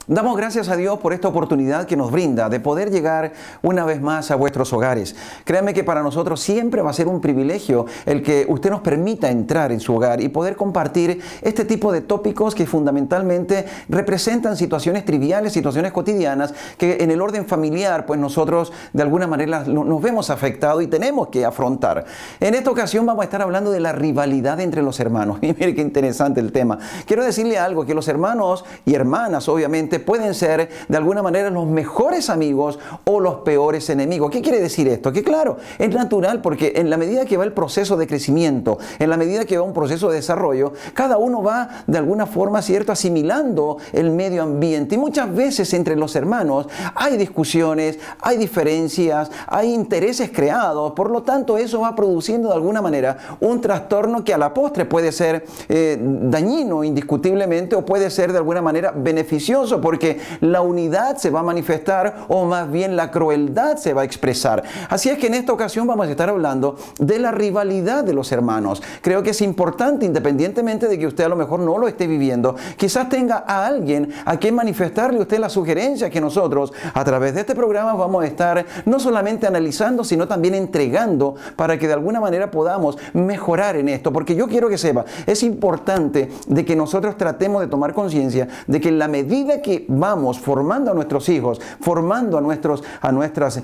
Damos gracias a Dios por esta oportunidad que nos brinda de poder llegar una vez más a vuestros hogares. Créanme que para nosotros siempre va a ser un privilegio el que usted nos permita entrar en su hogar y poder compartir este tipo de tópicos que fundamentalmente representan situaciones triviales, situaciones cotidianas que en el orden familiar pues nosotros de alguna manera nos vemos afectados y tenemos que afrontar. En esta ocasión vamos a estar hablando de la rivalidad entre los hermanos. Y mire qué interesante el tema. Quiero decirle algo, que los hermanos y hermanas obviamente pueden ser de alguna manera los mejores amigos o los peores enemigos. ¿Qué quiere decir esto? Que claro, es natural porque en la medida que va el proceso de crecimiento, en la medida que va un proceso de desarrollo, cada uno va de alguna forma, ¿cierto?, asimilando el medio ambiente. Y muchas veces entre los hermanos hay discusiones, hay diferencias, hay intereses creados. Por lo tanto, eso va produciendo de alguna manera un trastorno que a la postre puede ser dañino indiscutiblemente o puede ser de alguna manera beneficioso, porque la unidad se va a manifestar o más bien la crueldad se va a expresar. Así es que en esta ocasión vamos a estar hablando de la rivalidad de los hermanos. Creo que es importante, independientemente de que usted a lo mejor no lo esté viviendo, quizás tenga a alguien a quien manifestarle usted la sugerencia que nosotros a través de este programa vamos a estar no solamente analizando, sino también entregando para que de alguna manera podamos mejorar en esto. Porque yo quiero que sepa, es importante de que nosotros tratemos de tomar conciencia de que en la medida que vamos formando a nuestros hijos, formando a nuestras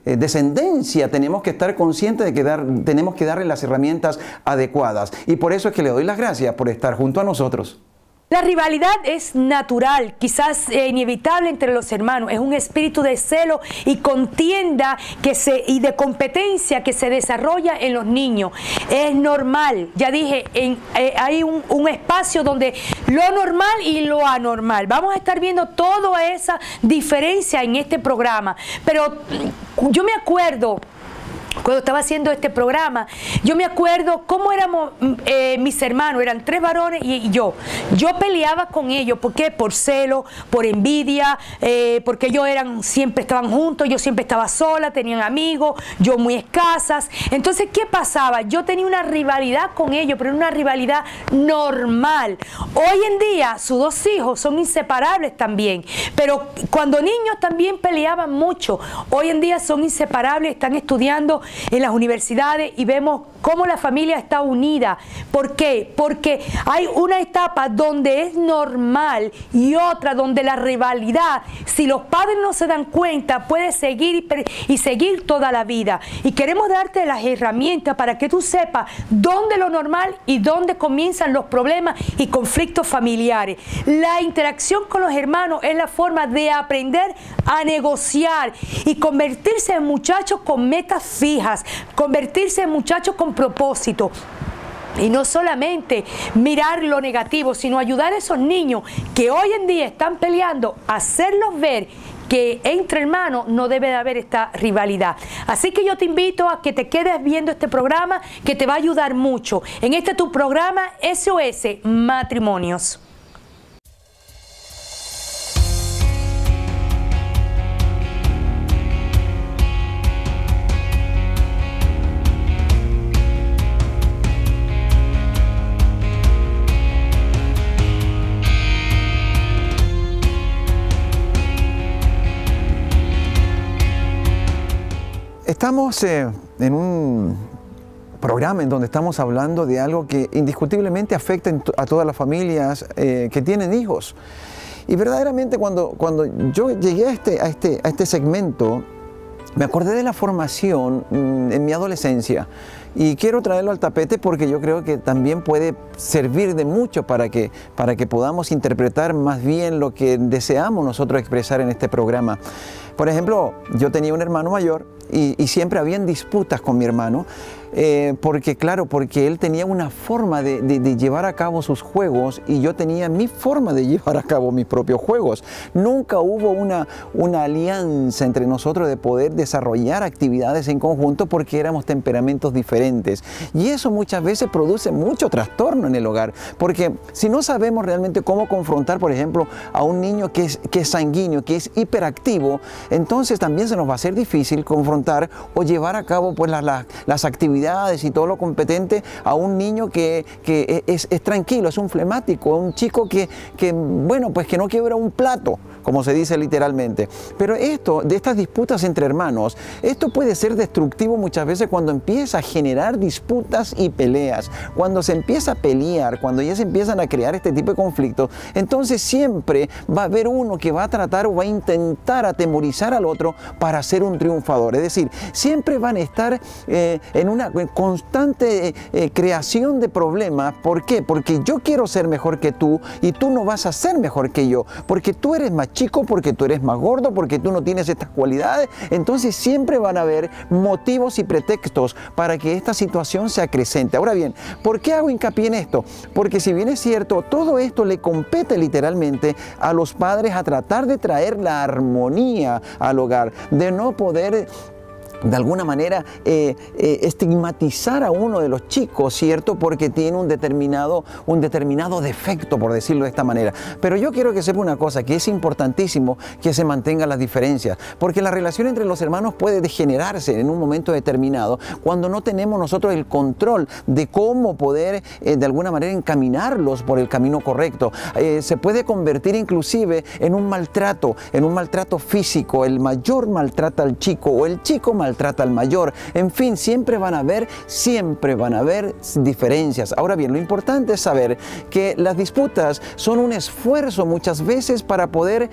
descendencia, tenemos que estar conscientes de que tenemos que darle las herramientas adecuadas. Y por eso es que le doy las gracias por estar junto a nosotros. La rivalidad es natural, quizás inevitable entre los hermanos. Es un espíritu de celo y contienda y de competencia que se desarrolla en los niños. Es normal, ya dije, hay un espacio donde lo normal y lo anormal. Vamos a estar viendo toda esa diferencia en este programa. Pero yo me acuerdo, cuando estaba haciendo este programa, yo me acuerdo cómo éramos mis hermanos, eran 3 varones y yo. Yo peleaba con ellos, ¿por qué? Por celo, por envidia, porque ellos siempre estaban juntos, yo siempre estaba sola, tenían amigos, yo muy escasas. Entonces, ¿qué pasaba? Yo tenía una rivalidad con ellos, pero una rivalidad normal. Hoy en día, sus 2 hijos son inseparables también, pero cuando niños también peleaban mucho. Hoy en día son inseparables, están estudiando en las universidades y vemos cómo la familia está unida. ¿Por qué? Porque hay una etapa donde es normal y otra donde la rivalidad, si los padres no se dan cuenta, puede seguir y seguir toda la vida. Y queremos darte las herramientas para que tú sepas dónde lo normal y dónde comienzan los problemas y conflictos familiares. La interacción con los hermanos es la forma de aprender a negociar y convertirse en muchachos con metas fijas, convertirse en muchachos con propósito. Y no solamente mirar lo negativo, sino ayudar a esos niños que hoy en día están peleando, hacerlos ver que entre hermanos no debe de haber esta rivalidad. Así que yo te invito a que te quedes viendo este programa, que te va a ayudar mucho. En este tu programa SOS Matrimonios. Estamos en un programa en donde estamos hablando de algo que indiscutiblemente afecta a todas las familias que tienen hijos. Y verdaderamente cuando yo llegué a este segmento, me acordé de la formación en mi adolescencia. Y quiero traerlo al tapete porque yo creo que también puede servir de mucho para que podamos interpretar más bien lo que deseamos nosotros expresar en este programa. Por ejemplo, yo tenía un hermano mayor y siempre habían disputas con mi hermano porque él tenía una forma de llevar a cabo sus juegos y yo tenía mi forma de llevar a cabo mis propios juegos. Nunca hubo una alianza entre nosotros de poder desarrollar actividades en conjunto porque éramos temperamentos diferentes. diferentes. Y eso muchas veces produce mucho trastorno en el hogar, porque si no sabemos realmente cómo confrontar, por ejemplo, a un niño que es sanguíneo, que es hiperactivo, entonces también se nos va a hacer difícil confrontar o llevar a cabo pues las actividades y todo lo competente a un niño que es tranquilo, es un flemático, un chico que bueno, pues que no quiebra un plato, como se dice literalmente. Pero de estas disputas entre hermanos, esto puede ser destructivo muchas veces cuando empieza a generar disputas y peleas, cuando se empieza a pelear, cuando ya se empiezan a crear este tipo de conflictos. Entonces siempre va a haber uno que va a tratar o va a intentar atemorizar al otro para ser un triunfador. Es decir, siempre van a estar en una constante creación de problemas. ¿Por qué? Porque yo quiero ser mejor que tú y tú no vas a ser mejor que yo, porque tú eres más chico, porque tú eres más gordo, porque tú no tienes estas cualidades. Entonces siempre van a haber motivos y pretextos para que esta situación se acrecente. Ahora bien, ¿por qué hago hincapié en esto? Porque si bien es cierto, todo esto le compete literalmente a los padres a tratar de traer la armonía al hogar, de no poder de alguna manera estigmatizar a uno de los chicos, ¿cierto? Porque tiene un determinado defecto, por decirlo de esta manera. Pero yo quiero que sepa una cosa, que es importantísimo que se mantengan las diferencias, porque la relación entre los hermanos puede degenerarse en un momento determinado cuando no tenemos nosotros el control de cómo poder de alguna manera encaminarlos por el camino correcto. Se puede convertir inclusive en un maltrato físico. El mayor maltrata al chico o el chico maltrata al mayor. En fin, siempre van a haber diferencias. Ahora bien, lo importante es saber que las disputas son un esfuerzo muchas veces para poder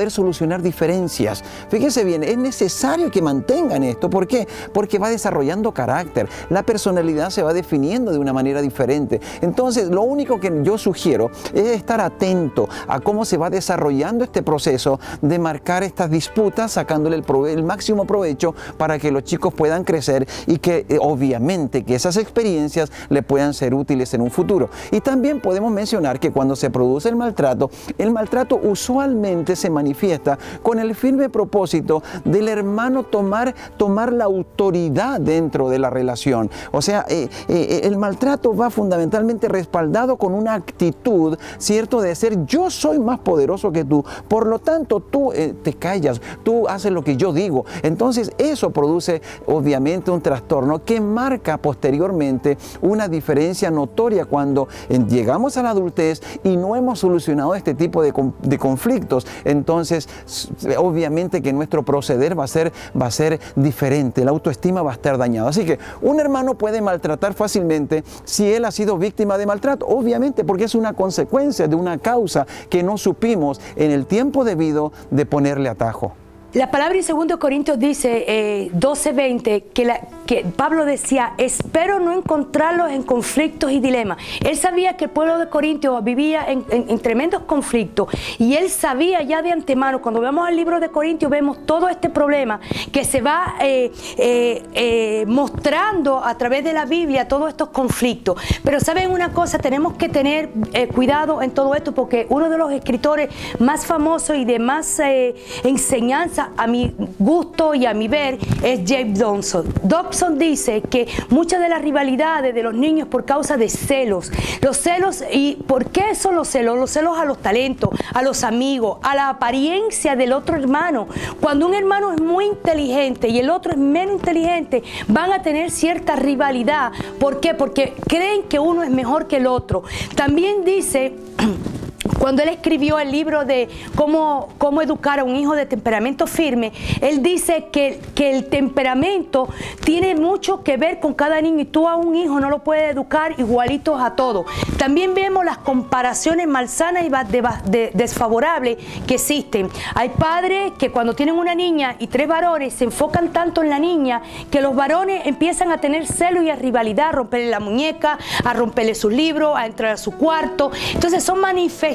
solucionar diferencias. Fíjese bien, es necesario que mantengan esto. ¿Por qué? Porque va desarrollando carácter. La personalidad se va definiendo de una manera diferente. Entonces, lo único que yo sugiero es estar atento a cómo se va desarrollando este proceso de marcar estas disputas, sacándole el máximo provecho para que los chicos puedan crecer y que obviamente que esas experiencias le puedan ser útiles en un futuro. Y también podemos mencionar que cuando se produce el maltrato usualmente se manifiesta con el firme propósito del hermano tomar la autoridad dentro de la relación. O sea, el maltrato va fundamentalmente respaldado con una actitud, ¿cierto? De ser yo soy más poderoso que tú, por lo tanto tú te callas, tú haces lo que yo digo. Entonces eso produce obviamente un trastorno que marca posteriormente una diferencia notoria cuando llegamos a la adultez y no hemos solucionado este tipo de conflictos. Entonces obviamente que nuestro proceder va a ser diferente, la autoestima va a estar dañada. Así que un hermano puede maltratar fácilmente si él ha sido víctima de maltrato, obviamente porque es una consecuencia de una causa que no supimos en el tiempo debido de ponerle atajo. La palabra en 2 Corintios dice, 12:20, que Pablo decía, espero no encontrarlos en conflictos y dilemas. Él sabía que el pueblo de Corintios vivía en tremendos conflictos y él sabía ya de antemano, cuando vemos el libro de Corintios, vemos todo este problema que se va mostrando a través de la Biblia, todos estos conflictos. Pero saben una cosa, tenemos que tener cuidado en todo esto, porque uno de los escritores más famosos y de más enseñanza a mi gusto y a mi ver es James Dobson. Dobson dice que muchas de las rivalidades de los niños por causa de celos. Los celos, ¿y por qué son los celos? Los celos a los talentos, a los amigos, a la apariencia del otro hermano. Cuando un hermano es muy inteligente y el otro es menos inteligente, van a tener cierta rivalidad. ¿Por qué? Porque creen que uno es mejor que el otro. También dice, cuando él escribió el libro de cómo educar a un hijo de temperamento firme, él dice que el temperamento tiene mucho que ver con cada niño y tú a un hijo no lo puedes educar igualitos a todos. También vemos las comparaciones malsanas y desfavorables que existen. Hay padres que cuando tienen una niña y 3 varones se enfocan tanto en la niña que los varones empiezan a tener celos y a rivalidad, a romperle la muñeca, a romperle sus libros, a entrar a su cuarto. Entonces son manifestaciones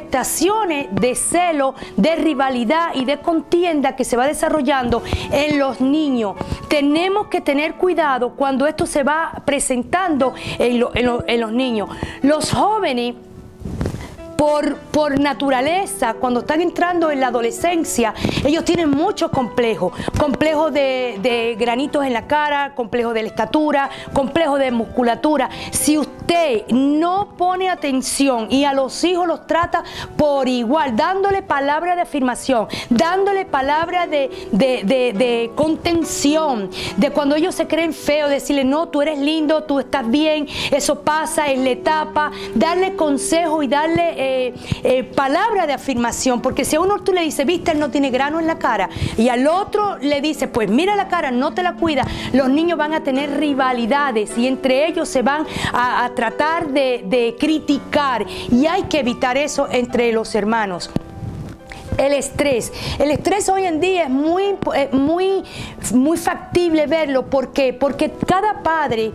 de celo, de rivalidad y de contienda que se va desarrollando en los niños. Tenemos que tener cuidado cuando esto se va presentando en los niños. Los jóvenes por naturaleza, cuando están entrando en la adolescencia, ellos tienen muchos complejos. Complejos de granitos en la cara, complejos de la estatura, complejos de musculatura. Si usted no pone atención y a los hijos los trata por igual, dándole palabras de afirmación, dándole palabras de contención, de cuando ellos se creen feos, decirle, no, tú eres lindo, tú estás bien, eso pasa, es la etapa, darle consejo y darle palabras de afirmación, porque si a uno tú le dices, viste, él no tiene grano en la cara, y al otro le dice, pues mira la cara, no te la cuida, los niños van a tener rivalidades y entre ellos se van a tratar de criticar, y hay que evitar eso entre los hermanos. El estrés hoy en día es muy factible verlo. ¿Por qué? Porque cada padre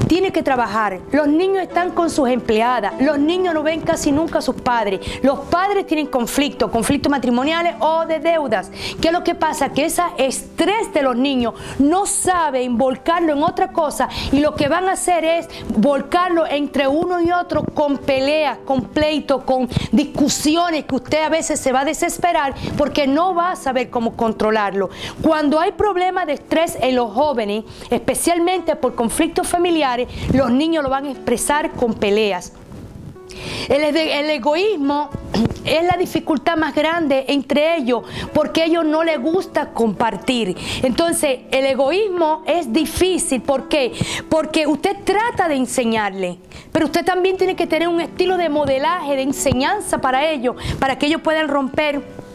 tiene que trabajar. Los niños están con sus empleadas. Los niños no ven casi nunca a sus padres. Los padres tienen conflictos matrimoniales o de deudas. ¿Qué es lo que pasa? Que ese estrés de los niños no sabe volcarlo en otra cosa, y lo que van a hacer es volcarlo entre uno y otro con peleas, con pleitos, con discusiones, que usted a veces se va a desesperar porque no va a saber cómo controlarlo. Cuando hay problemas de estrés en los jóvenes, especialmente por conflictos familiares, los niños lo van a expresar con peleas. El egoísmo es la dificultad más grande entre ellos, porque a ellos no les gusta compartir. Entonces, el egoísmo es difícil. ¿Por qué? Porque usted trata de enseñarle, pero usted también tiene que tener un estilo de modelaje, de enseñanza para ellos, para que ellos puedan romper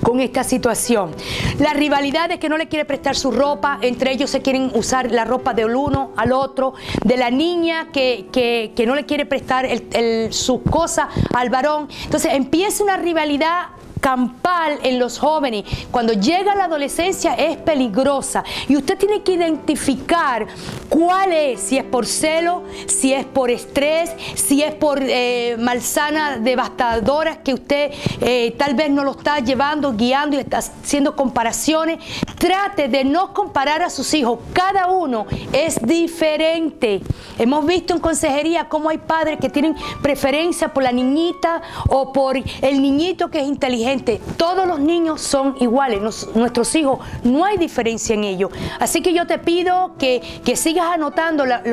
con esta situación. La rivalidad es que no le quiere prestar su ropa, entre ellos se quieren usar la ropa del uno al otro, de la niña que no le quiere prestar sus cosas al varón. Entonces empieza una rivalidad campal en los jóvenes. Cuando llega la adolescencia es peligrosa, y usted tiene que identificar cuál es, si es por celo, si es por estrés, si es por malsanas devastadoras que usted tal vez no lo está llevando, guiando y está haciendo comparaciones. Trate de no comparar a sus hijos, cada uno es diferente. Hemos visto en consejería cómo hay padres que tienen preferencia por la niñita o por el niñito que es inteligente. Todos los niños son iguales, nuestros hijos, no hay diferencia en ellos. Así que yo te pido que sigas anotando las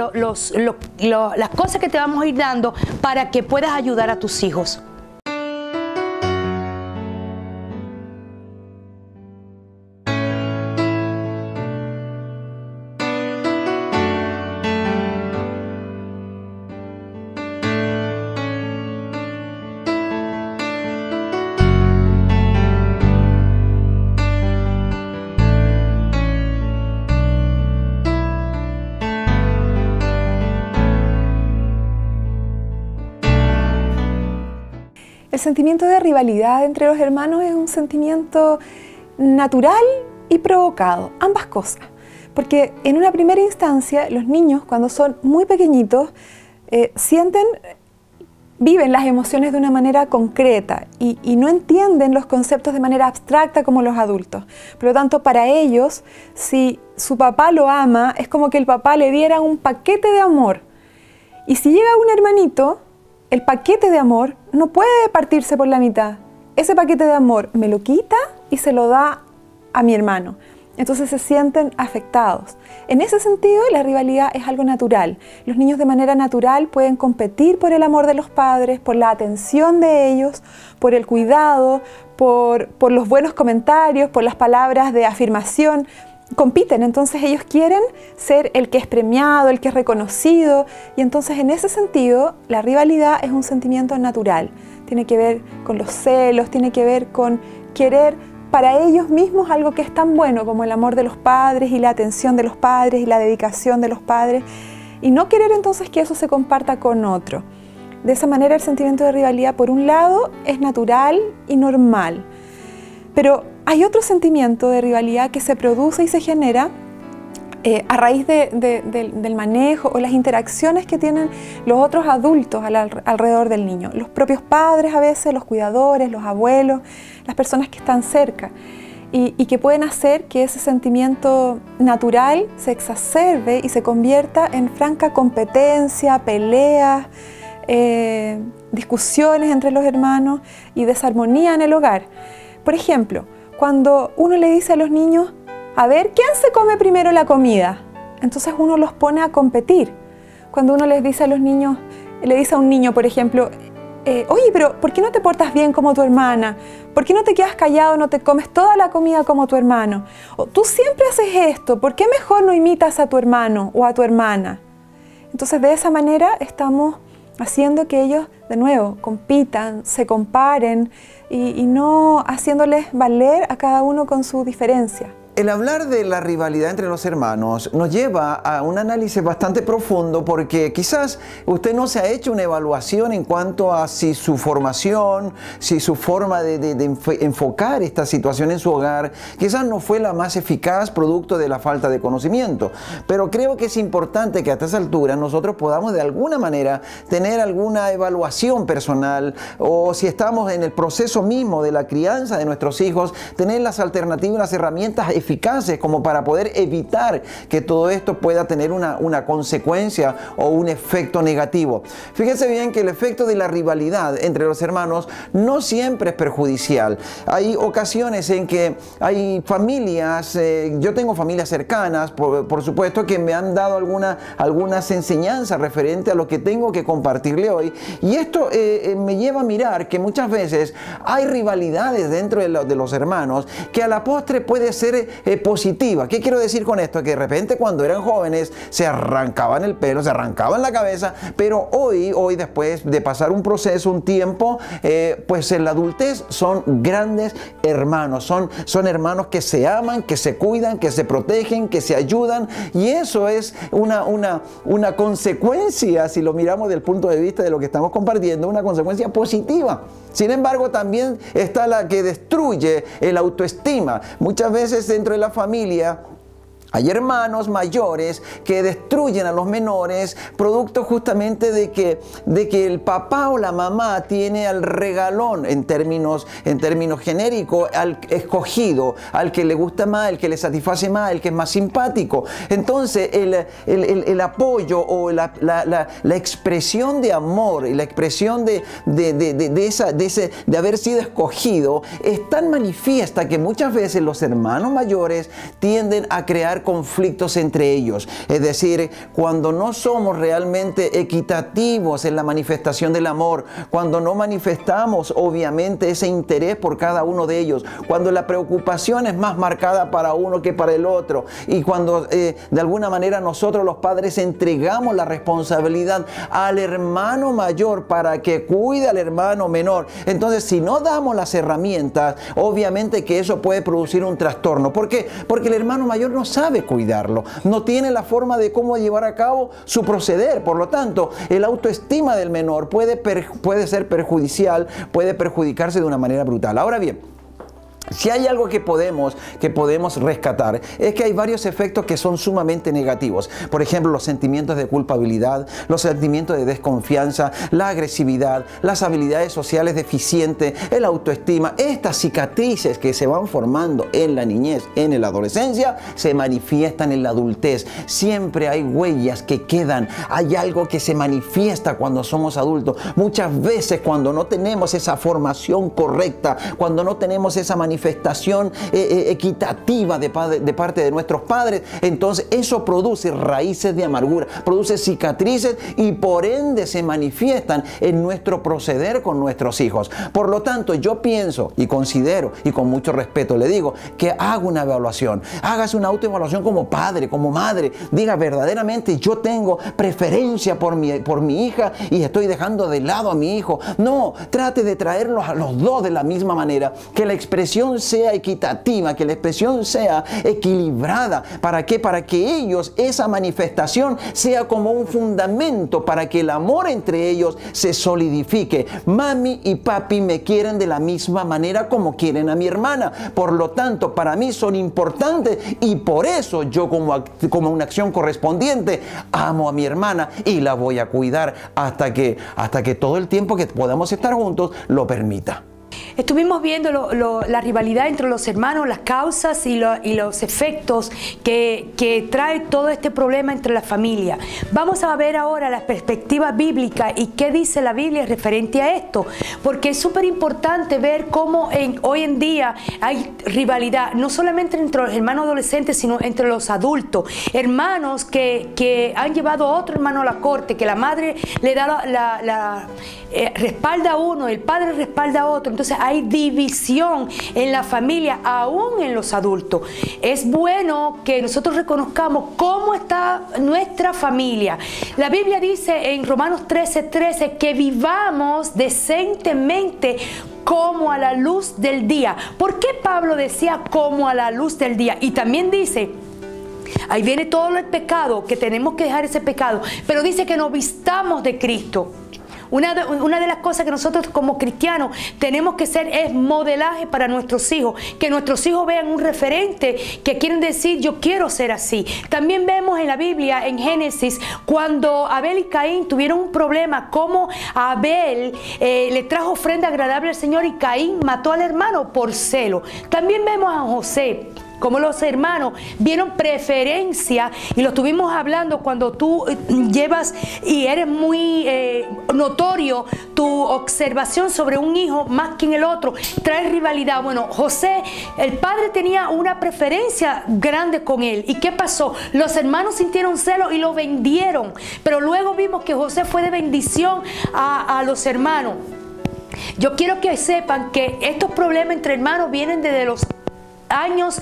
cosas que te vamos a ir dando para que puedas ayudar a tus hijos. El sentimiento de rivalidad entre los hermanos es un sentimiento natural y provocado, ambas cosas. Porque en una primera instancia, los niños, cuando son muy pequeñitos, viven las emociones de una manera concreta y no entienden los conceptos de manera abstracta como los adultos. Por lo tanto, para ellos, si su papá lo ama, es como que el papá le diera un paquete de amor. Y si llega un hermanito, el paquete de amor no puede partirse por la mitad. Ese paquete de amor me lo quita y se lo da a mi hermano. Entonces se sienten afectados. En ese sentido, la rivalidad es algo natural. Los niños de manera natural pueden competir por el amor de los padres, por la atención de ellos, por el cuidado, por los buenos comentarios, por las palabras de afirmación. Compiten, entonces ellos quieren ser el que es premiado, el que es reconocido, y entonces en ese sentido la rivalidad es un sentimiento natural. Tiene que ver con los celos, tiene que ver con querer para ellos mismos algo que es tan bueno como el amor de los padres y la atención de los padres y la dedicación de los padres, y no querer entonces que eso se comparta con otro. De esa manera el sentimiento de rivalidad, por un lado, es natural y normal, pero hay otro sentimiento de rivalidad que se produce y se genera a raíz del manejo o las interacciones que tienen los otros adultos alrededor del niño. Los propios padres a veces, los cuidadores, los abuelos, las personas que están cerca. Y que pueden hacer que ese sentimiento natural se exacerbe y se convierta en franca competencia, peleas, discusiones entre los hermanos y desarmonía en el hogar. Por ejemplo, cuando uno le dice a los niños, a ver, ¿quién se come primero la comida? Entonces uno los pone a competir. Cuando uno les dice a los niños, le dice a un niño, por ejemplo, oye, pero ¿por qué no te portas bien como tu hermana? ¿Por qué no te quedas callado, no te comes toda la comida como tu hermano? O, tú siempre haces esto, ¿por qué mejor no imitas a tu hermano o a tu hermana? Entonces, de esa manera estamos haciendo que ellos, de nuevo, compitan, se comparen y no haciéndoles valer a cada uno con su diferencia. El hablar de la rivalidad entre los hermanos nos lleva a un análisis bastante profundo, porque quizás usted no se ha hecho una evaluación en cuanto a si su formación, si su forma de enfocar esta situación en su hogar quizás no fue la más eficaz producto de la falta de conocimiento. Pero creo que es importante que a estas alturas nosotros podamos de alguna manera tener alguna evaluación personal, o si estamos en el proceso mismo de la crianza de nuestros hijos, tener las alternativas, las herramientas eficaces como para poder evitar que todo esto pueda tener una consecuencia o un efecto negativo. Fíjense bien que el efecto de la rivalidad entre los hermanos no siempre es perjudicial. Hay ocasiones en que hay familias, yo tengo familias cercanas, por supuesto, que me han dado algunas enseñanzas referente a lo que tengo que compartirle hoy, y esto me lleva a mirar que muchas veces hay rivalidades dentro de los hermanos que a la postre puede ser positiva. ¿Qué quiero decir con esto? Que de repente cuando eran jóvenes se arrancaban el pelo, se arrancaban la cabeza, pero hoy después de pasar un proceso, un tiempo, pues en la adultez son grandes hermanos, son hermanos que se aman, que se cuidan, que se protegen, que se ayudan, y eso es una consecuencia, si lo miramos desde el punto de vista de lo que estamos compartiendo, una consecuencia positiva. Sin embargo, también está la que destruye el autoestima. Muchas veces dentro de la familia hay hermanos mayores que destruyen a los menores, producto justamente de que el papá o la mamá tiene al regalón, en términos genéricos, al escogido, al que le gusta más, al que le satisface más, al que es más simpático. Entonces el apoyo o la expresión de amor y la expresión de haber sido escogido es tan manifiesta que muchas veces los hermanos mayores tienden a crear conflictos entre ellos. Es decir, cuando no somos realmente equitativos en la manifestación del amor, cuando no manifestamos obviamente ese interés por cada uno de ellos, cuando la preocupación es más marcada para uno que para el otro, y cuando de alguna manera nosotros los padres entregamos la responsabilidad al hermano mayor para que cuide al hermano menor, entonces si no damos las herramientas, obviamente que eso puede producir un trastorno. ¿Por qué? Porque el hermano mayor no sabe cuidarlo, no tiene la forma de cómo llevar a cabo su proceder. Por lo tanto, el autoestima del menor puede ser perjudicial, puede perjudicarse de una manera brutal. Ahora bien, si hay algo que podemos rescatar, es que hay varios efectos que son sumamente negativos. Por ejemplo, los sentimientos de culpabilidad, los sentimientos de desconfianza, la agresividad, las habilidades sociales deficientes, el autoestima. Estas cicatrices que se van formando en la niñez, en la adolescencia, se manifiestan en la adultez. Siempre hay huellas que quedan, hay algo que se manifiesta cuando somos adultos. Muchas veces cuando no tenemos esa formación correcta, cuando no tenemos esa manifestación equitativa de parte de nuestros padres, entonces eso produce raíces de amargura, produce cicatrices y por ende se manifiestan en nuestro proceder con nuestros hijos. Por lo tanto, yo pienso y considero, y con mucho respeto le digo, que haga una evaluación, hágase una autoevaluación como padre, como madre, diga verdaderamente yo tengo preferencia por mi hija y estoy dejando de lado a mi hijo. No, trate de traerlos a los dos de la misma manera, que la expresión sea equitativa, que la expresión sea equilibrada. ¿Para qué? Para que ellos, esa manifestación sea como un fundamento para que el amor entre ellos se solidifique. Mami y papi me quieren de la misma manera como quieren a mi hermana. Por lo tanto, para mí son importantes y por eso yo como una acción correspondiente amo a mi hermana y la voy a cuidar hasta que todo el tiempo que podamos estar juntos lo permita. Estuvimos viendo la rivalidad entre los hermanos, las causas y los efectos que trae todo este problema entre la familia. Vamos a ver ahora la perspectiva bíblica y qué dice la Biblia referente a esto, porque es súper importante ver cómo hoy en día hay rivalidad, no solamente entre los hermanos adolescentes, sino entre los adultos. Hermanos que han llevado a otro hermano a la corte, que la madre le da respalda a uno, el padre respalda a otro. Entonces hay división en la familia, aún en los adultos. Es bueno que nosotros reconozcamos cómo está nuestra familia. La Biblia dice en Romanos 13:13 que vivamos decentemente como a la luz del día. ¿Por qué Pablo decía como a la luz del día? Y también dice, ahí viene todo el pecado, que tenemos que dejar ese pecado, pero dice que nos vistamos de Cristo. Una de las cosas que nosotros como cristianos tenemos que ser es modelaje para nuestros hijos, que nuestros hijos vean un referente que quieren decir yo quiero ser así. También vemos en la Biblia, en Génesis, cuando Abel y Caín tuvieron un problema, cómo Abel le trajo ofrenda agradable al Señor y Caín mató al hermano por celo. También vemos a José, como los hermanos vieron preferencia, y lo estuvimos hablando cuando tú llevas y eres muy notorio tu observación sobre un hijo más que en el otro, trae rivalidad. Bueno, José, el padre tenía una preferencia grande con él. ¿Y qué pasó? Los hermanos sintieron celo y lo vendieron, pero luego vimos que José fue de bendición a los hermanos. Yo quiero que sepan que estos problemas entre hermanos vienen desde los años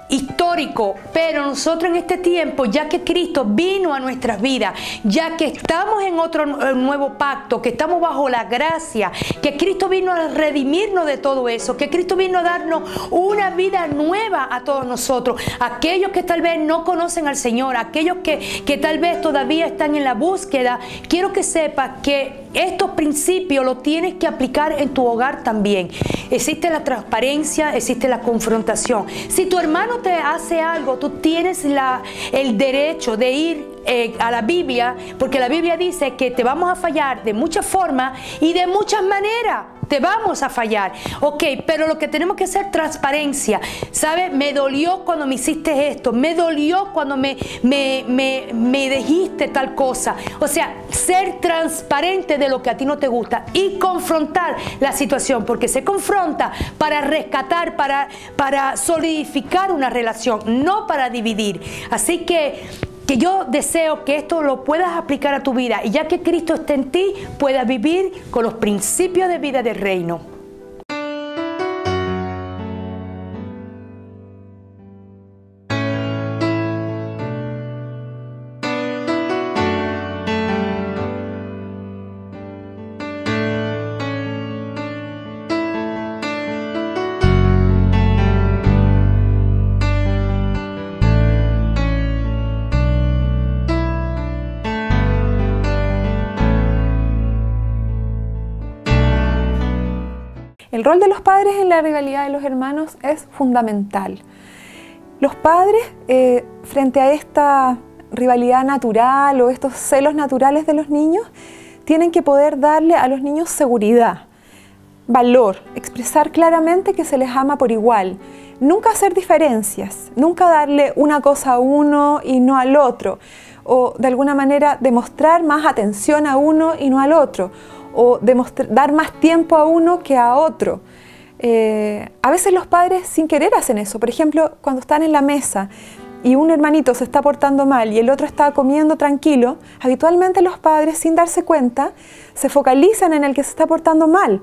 histórico, pero nosotros en este tiempo, ya que Cristo vino a nuestras vidas, ya que estamos en otro nuevo pacto, que estamos bajo la gracia, que Cristo vino a redimirnos de todo eso, que Cristo vino a darnos una vida nueva a todos nosotros, aquellos que tal vez no conocen al Señor, aquellos que tal vez todavía están en la búsqueda. Quiero que sepas que estos principios los tienes que aplicar en tu hogar también. Existe la transparencia, existe la confrontación. Si tu hermano te hace algo, tú tienes el derecho de ir a la Biblia, porque la Biblia dice que te vamos a fallar de muchas formas y de muchas maneras. Te vamos a fallar, ok, pero lo que tenemos que hacer es transparencia. ¿Sabes? Me dolió cuando me hiciste esto, me dolió cuando me dijiste tal cosa. O sea, ser transparente de lo que a ti no te gusta y confrontar la situación, porque se confronta para rescatar, para solidificar una relación, no para dividir. Así que yo deseo que esto lo puedas aplicar a tu vida, y ya que Cristo está en ti, puedas vivir con los principios de vida del reino. El rol de los padres en la rivalidad de los hermanos es fundamental. Los padres, frente a esta rivalidad natural o estos celos naturales de los niños, tienen que poder darle a los niños seguridad, valor, expresar claramente que se les ama por igual, nunca hacer diferencias, nunca darle una cosa a uno y no al otro, o de alguna manera demostrar más atención a uno y no al otro, o dar más tiempo a uno que a otro. A veces los padres sin querer hacen eso. Por ejemplo, cuando están en la mesa y un hermanito se está portando mal y el otro está comiendo tranquilo, habitualmente los padres, sin darse cuenta, se focalizan en el que se está portando mal.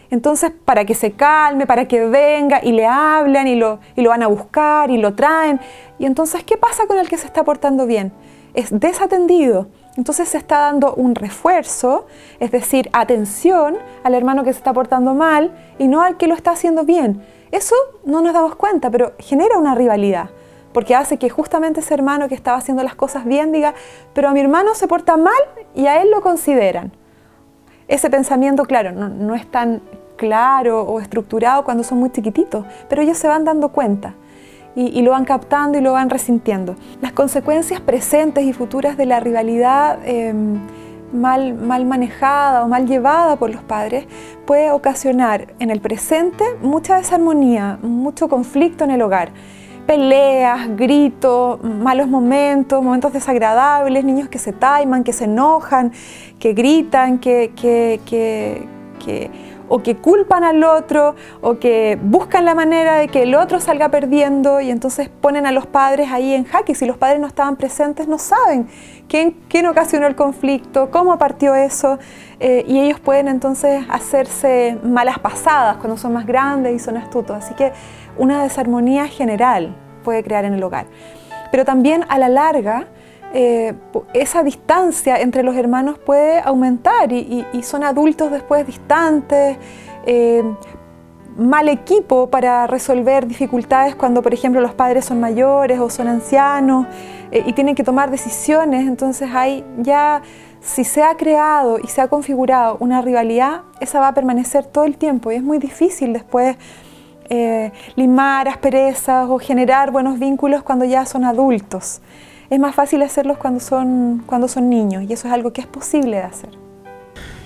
Entonces, para que se calme, para que venga, y le hablan y lo van a buscar y lo traen. Y entonces, ¿qué pasa con el que se está portando bien? Es desatendido. Entonces se está dando un refuerzo, es decir, atención al hermano que se está portando mal y no al que lo está haciendo bien. Eso no nos damos cuenta, pero genera una rivalidad, porque hace que justamente ese hermano que estaba haciendo las cosas bien diga, pero a mi hermano se porta mal y a él lo consideran. Ese pensamiento, claro, no es tan claro o estructurado cuando son muy chiquititos, pero ellos se van dando cuenta. Y lo van captando y lo van resintiendo. Las consecuencias presentes y futuras de la rivalidad mal manejada o mal llevada por los padres, puede ocasionar en el presente mucha desarmonía, mucho conflicto en el hogar. Peleas, gritos, malos momentos, momentos desagradables, niños que se taiman, que se enojan, que gritan, o que culpan al otro, o que buscan la manera de que el otro salga perdiendo, y entonces ponen a los padres ahí en jaque. Si los padres no estaban presentes, no saben quién ocasionó el conflicto, cómo partió eso, y ellos pueden entonces hacerse malas pasadas cuando son más grandes y son astutos. Así que una desarmonía general puede crear en el hogar. Pero también a la larga, esa distancia entre los hermanos puede aumentar y son adultos después distantes, mal equipo para resolver dificultades cuando, por ejemplo, los padres son mayores o son ancianos y tienen que tomar decisiones. Entonces si se ha creado y se ha configurado una rivalidad, esa va a permanecer todo el tiempo y es muy difícil después limar asperezas o generar buenos vínculos cuando ya son adultos. Es más fácil hacerlos cuando son niños, y eso es algo que es posible de hacer.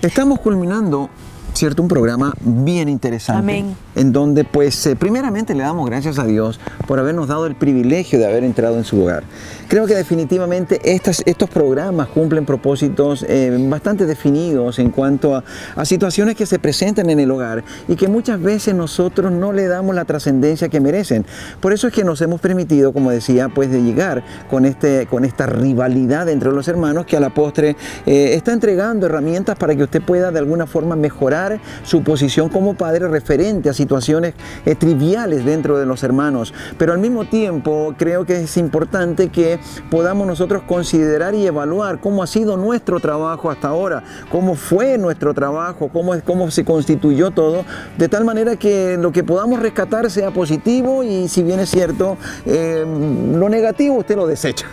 Estamos culminando, ¿cierto?, un programa bien interesante. Amén. En donde, pues, primeramente le damos gracias a Dios por habernos dado el privilegio de haber entrado en su hogar. Creo que definitivamente estos programas cumplen propósitos bastante definidos en cuanto a situaciones que se presentan en el hogar y que muchas veces nosotros no le damos la trascendencia que merecen. Por eso es que nos hemos permitido, como decía, pues de llegar con esta rivalidad entre los hermanos, que a la postre está entregando herramientas para que usted pueda de alguna forma mejorar su posición como padre referente a situaciones triviales dentro de los hermanos. Pero al mismo tiempo creo que es importante que podamos nosotros considerar y evaluar cómo ha sido nuestro trabajo hasta ahora, cómo fue nuestro trabajo, cómo se constituyó todo, de tal manera que lo que podamos rescatar sea positivo, y si bien es cierto, lo negativo usted lo desecha.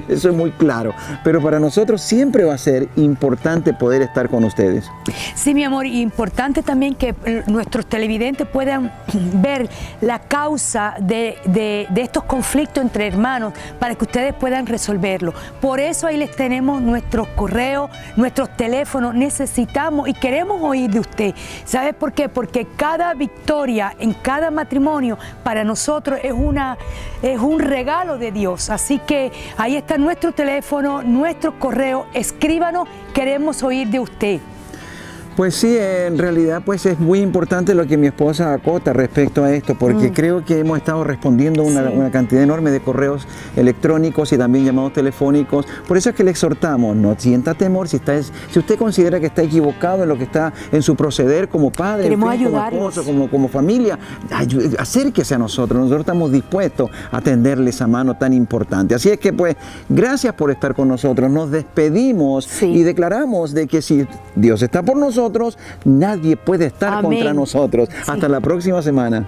Eso es muy claro, pero para nosotros siempre va a ser importante poder estar con ustedes. Sí, mi amor, y importante también que nuestros televidentes puedan ver la causa de estos conflictos entre hermanos para que ustedes puedan resolverlo. Por eso ahí les tenemos nuestros correos, nuestros teléfonos. Necesitamos y queremos oír de usted. ¿Sabe por qué? Porque cada victoria en cada matrimonio para nosotros es un regalo de Dios. Así que ahí está nuestro teléfono, nuestro correo. Escríbanos, queremos oír de usted. Pues sí, en realidad pues es muy importante lo que mi esposa acota respecto a esto, porque creo que hemos estado respondiendo una cantidad enorme de correos electrónicos y también llamados telefónicos. Por eso es que le exhortamos, no sienta temor. Si usted considera que está equivocado en lo que está en su proceder como padre, queremos como esposo, como familia, acérquese a nosotros. Nosotros estamos dispuestos a tenderle esa mano tan importante. Así es que pues gracias por estar con nosotros. Nos despedimos y declaramos de que si Dios está por nosotros, nadie puede estar contra nosotros. Hasta la próxima semana.